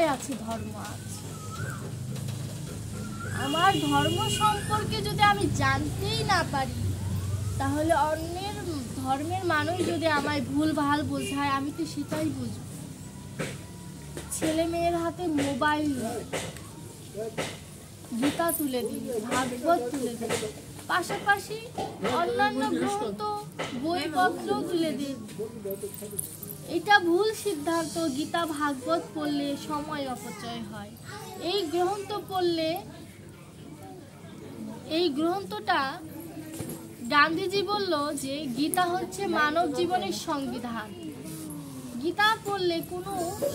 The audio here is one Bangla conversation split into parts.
গীতায় আছে, ধর্ম আছে। আমার ধর্ম সম্পর্কে যদি আমি জানতেই না পারি, তাহলে অন্যের ধর্মের মানুষ যদি আমায় ভুল ভাল বোঝায়, আমি তো সেটাই বুঝব। ছেলে মেয়ের হাতে মোবাইল গীতা তুলে দিন, ভাগবত তুলে দিন, পাশাপাশি অন্যান্য গ্রন্থ বইপত্র তুলে দিন। এটা ভুল সিদ্ধান্ত। গীতা ভাগবত পড়লে সময় অপচয় হয়। এই গ্রন্থটা গান্ধীজি বলল যে গীতা হচ্ছে মানব জীবনের সংবিধান। গীতা পড়লে কোনো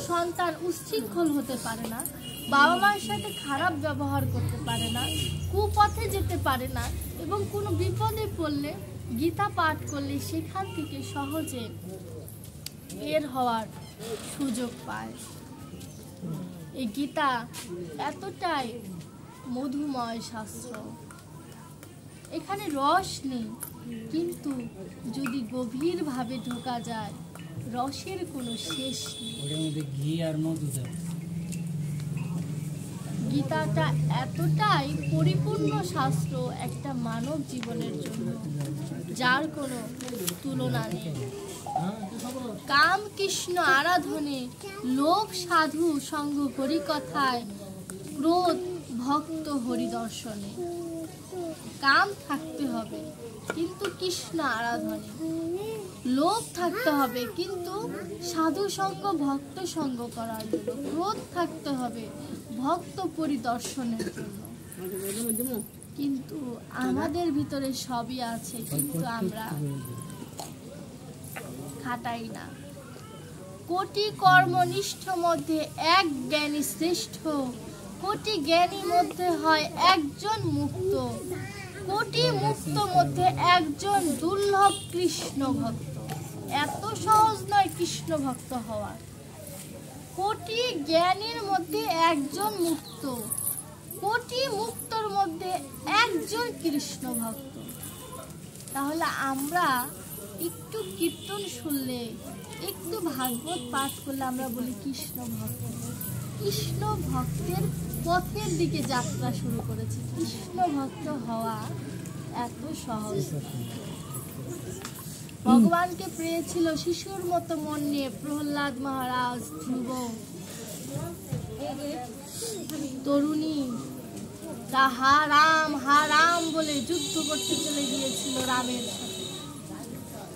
সন্তান উচ্ছৃঙ্খল হতে পারে না, বাবা মায়ের সাথে খারাপ ব্যবহার করতে পারে না, কুপথে যেতে পারে না, এবং কোনো বিপদে পড়লে গীতা পাঠ করলে সেখান থেকে সহজে বের হওয়ার সুযোগ পায়। এই গীতা এতটাই মধুময় শাস্ত্র। এখানে রস নেই, কিন্তু যদি গভীরভাবে ঢোকা যায় রসের কোনো শেষ নেই। গীতাটা এতটাই পরিপূর্ণ শাস্ত্র একটা মানব জীবনের জন্য, যার কোনো তুলনা নেই। কাম কৃষ্ণ আরাধনে, লোভ সাধু সঙ্গ হরিকথায়, ক্রোধ ভক্ত হরিদর্শনে। কাম থাকতে হবে কিন্তু কৃষ্ণ আরাধনে, লোভ থাকতে হবে কিন্তু সাধু সঙ্গ ভক্ত সঙ্গ করার জন্য, ক্রোধ থাকতে হবে ভক্ত পরিদর্শনের জন্য। কিন্তু আমাদের ভিতরে সবই আছে, কিন্তু আমরা খাটাই না। কোটি কর্মনিষ্ঠ মধ্যে এক জ্ঞানী শ্রেষ্ঠ, কোটি জ্ঞানী মধ্যে হয় একজন মুক্ত, কোটি মুক্ত মধ্যে একজন দুর্লভ কৃষ্ণ ভক্ত। এত সহজ নয় কৃষ্ণ ভক্ত হওয়া। কোটি জ্ঞানীর মধ্যে একজন মুক্ত, কোটি মুক্তর মধ্যে একজন কৃষ্ণ ভক্ত। তাহলে আমরা একটু কীর্তন শুনলে, একটু ভাগবত পাঠ করলে আমরা বলি কৃষ্ণ ভক্ত। কৃষ্ণ ভক্তের পথের দিকে যাত্রা শুরু করেছি। কৃষ্ণ ভক্ত হওয়া এত সহজ। ভগবানকে পেয়েছিল শিশুর মতো মন নিয়ে প্রহ্লাদ মহারাজ, ধ্রুব, তরুণী তা হা রাম বলে যুদ্ধ করতে চলে গিয়েছিল রামের সাথে।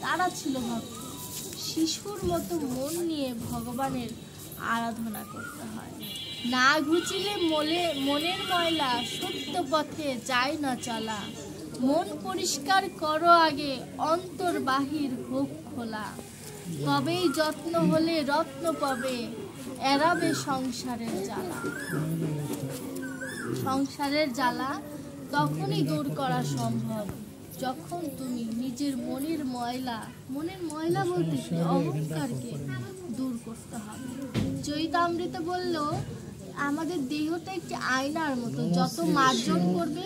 তারা ছিল ভক্ত। শিশুর মতো মন নিয়ে ভগবানের আরাধনা করতে হয়। না ঘুচিলে মনের ময়লা, সত্য পথে যায় না চলা। মন পরিষ্কার করো আগে, অন্তর বাহির হোক খোলা। কবেই যত্ন হলে রত্ন পাবে, এড়াবে সংসারের জ্বালা। সংসারের জ্বালা তখনই দূর করা সম্ভব যখন তুমি নিজের মনের ময়লা বলতে অহংকারকে দূর করতে হবে। চৈতামৃতে বলল আমাদের দেহটা একটি আয়নার মতো, যত মার্জন করবে,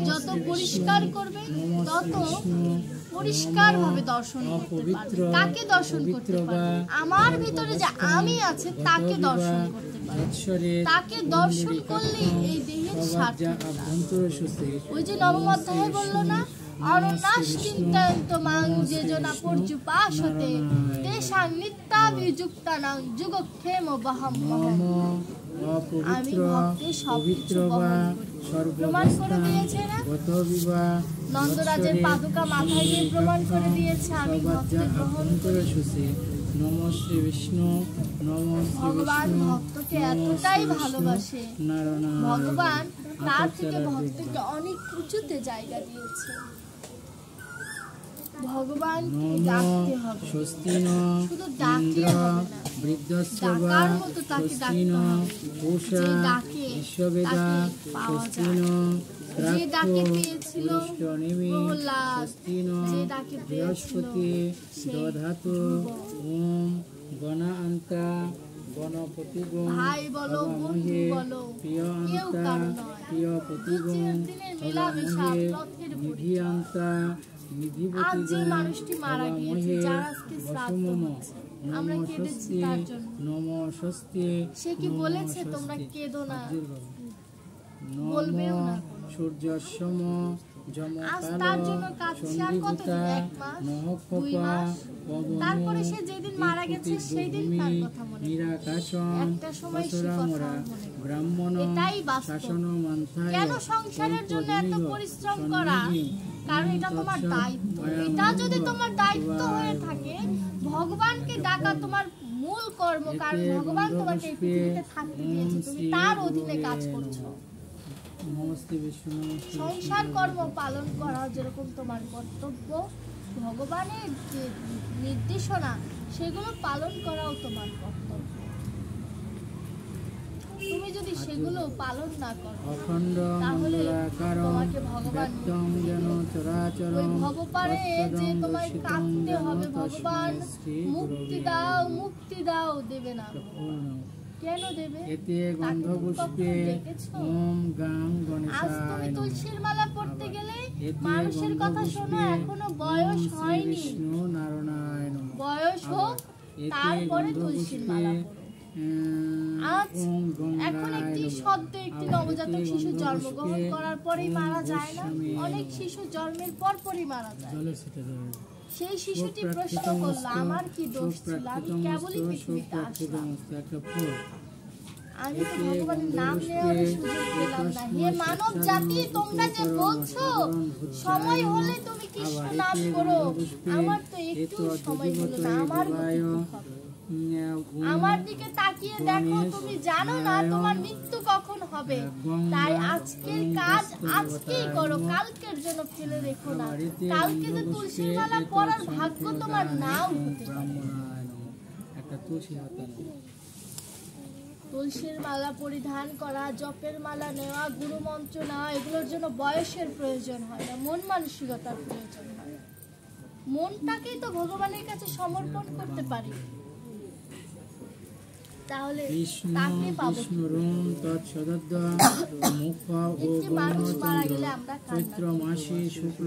যত পরিষ্কার করবে, তত পরিষ্কার ভাবে দর্শন করতে পারবে। কাকে দর্শন করতে পারবে? আমার ভিতরে যে আমি আছে তাকে দর্শন করতে পারবে। তাকে দর্শন করলে এই দেহের সার্থকতা। ওই যে নবম অধ্যায়ে বললো না, অরণ্যাশ্চিন্তয়ন্তমাং যেজনা পর্যুপাসতে তেষাং নিত্যাভিযুক্তানাং যুগক্ষেম বহম মহম। আমি ভক্তের সবকিছু প্রমাণ করে দিয়েছে না? নন্দরাজের পাদুকা মাথায় দিয়ে প্রমাণ করে দিয়েছে আমি ভক্তের বহন করেছি। নমস্তে বিষ্ণু, ভগবান ভক্তকে এতটাই ভালোবাসে, ভগবান তার থেকে ভক্তকে অনেক উঁচুতে জায়গা দিয়েছে। ভগবানকে ডাকতে হবে, শুধু ডাকলে হবে না, ডাকার মতো তাকে ডাকতে হবে। যে ডাকে তাকে পাওয়া যায়। যে ডাকে পেয়েছিল প্রহ্লাদ, যে ডাকে পেয়েছিল ধ্রুব। ভাই বলো, বন্ধু বলো, কেউ কারো নয়। দুদিনের মেলামেশা, পথের ভুলি। আজ যে মানুষটি মারা গিয়েছে, যার আজকে শ্রাদ্ধ হচ্ছে, আমরা নমো কেঁদেছি স্বস্তি তার জন্য। নমো স্বস্তি সে কি নমো বলেছে তোমরা স্বস্তি। কেঁদো না, নমো বলবেও না কোনো। সূর্যসম আজ যমকাল তার জন্য কাঁদছি আর কতদিন, সন্ধিভূতা 1 মাস, 2 নহকপা মাস। পবন তারপরে সে যেদিন মারা গেছে সেই দিন তার কথা মনে পড়ে। নিরাকাশন একটা সময় সে কথা অসুরামরা মনে পড়ে। ব্রাহ্মণ এটাই বাস্তব। শাসন মন্থায় কেন সংসারের জন্য এত পরিশ্রম করা? কারণ এটা তোমার দায়িত্ব। এটা যদি তোমার দায়িত্ব হয়ে থাকে, ভগবানকে ডাকা তোমার মূল কর্ম। কারণ ভগবান তোমাকে এই পৃথিবীতে থাকতে দিয়েছে, তুমি তার অধীনে কাজ করছো। নমস্তে বিষ্ণু নমস্তে সংসার কর্ম পালন করা যেরকম তোমার কর্তব্য, ভগবানের যে নির্দেশনা সেগুলো পালন করাও তোমার কর্তব্য। তুমি যদি সেগুলো পালন না করো, অখণ্ড তাহলে মঙ্গলাকারং তোমাকে ভগবান ব্যক্তং যেন চরাচরং ওই ভবপারে যে তৎপদং তোমায় দর্শিতং কাঁদতে যেন হবে, তস্मै ভগবান শ্রী মুক্তি গুরবে দাও, মুক্তি দাও, দেবে না। নমঃ। কেন দেবে? এতে তাকে তুমি গন্ধপুষ্পে কখনো দেখেছো? ওম গাং আজ গণেশায় তুমি নমঃ। তুলসীর মালা পড়তে গেলে এতে মানুষের কথা শোনো, গন্ধপুষ্পে এখনো বয়স ওম শ্রী হয়নি, বিষ্ণু নারায়ণায় নমঃ। বয়স হোক এতে তারপরে তুলসীর গন্ধপুষ্পে মালা পড়ো। আজ ওম গঙ্গায় এখন একটি নমঃ। সদ্য একটি আবার নবজাতক এতে শিশু গন্ধপুষ্পে জন্মগ্রহণ করার পরেই ওম মারা যায় না? গোস্বামী অনেক নমঃ। শিশু জন্মের পরপরই মারা যায়। জলের সাথে জল। সেই শিশুটি প্রশ্ন করলো, আমার কি দোষ ছিল? আমি কেবলই পৃথিবীতে আসলাম, একটা ফুল আমি তো ভগবানের নাম নেওয়ার সুযোগ পেলাম না। হে মানব জাতি, তোমরা যে বলছো সময় হলে তুমি কৃষ্ণ নাম করো, আমার তো একটু সময় হলো না, আমার গতি কি হবে? আমার দিকে তাকিয়ে দেখো, তুমি জানো না তোমার মৃত্যু কখন হবে। তাই আজকের কাজ আজকেই করো, কালকের জন্য ফেলে রেখো না। কালকে যে তুলসীর মালা পরার ভাগ্য তোমার নাও হতে পারে। একটা তুলসী পাতা তুলসীর মালা পরিধান করা, জপের মালা নেওয়া, গুরু মন্ত্র নেওয়া, এগুলোর জন্য বয়সের প্রয়োজন হয় না, মন মানসিকতার প্রয়োজন হয়। মনটাকেই তো ভগবানের কাছে সমর্পণ করতে পারি, তাহলে বিষ্ণু তাকে পাবো। বিষ্ণুরুম তৎসদদ্দ মুখ ও একটি মানুষ মারা গণচন্দ্র গেলে আমরা কান্না চৈত্র করি। মাসে শুক্ল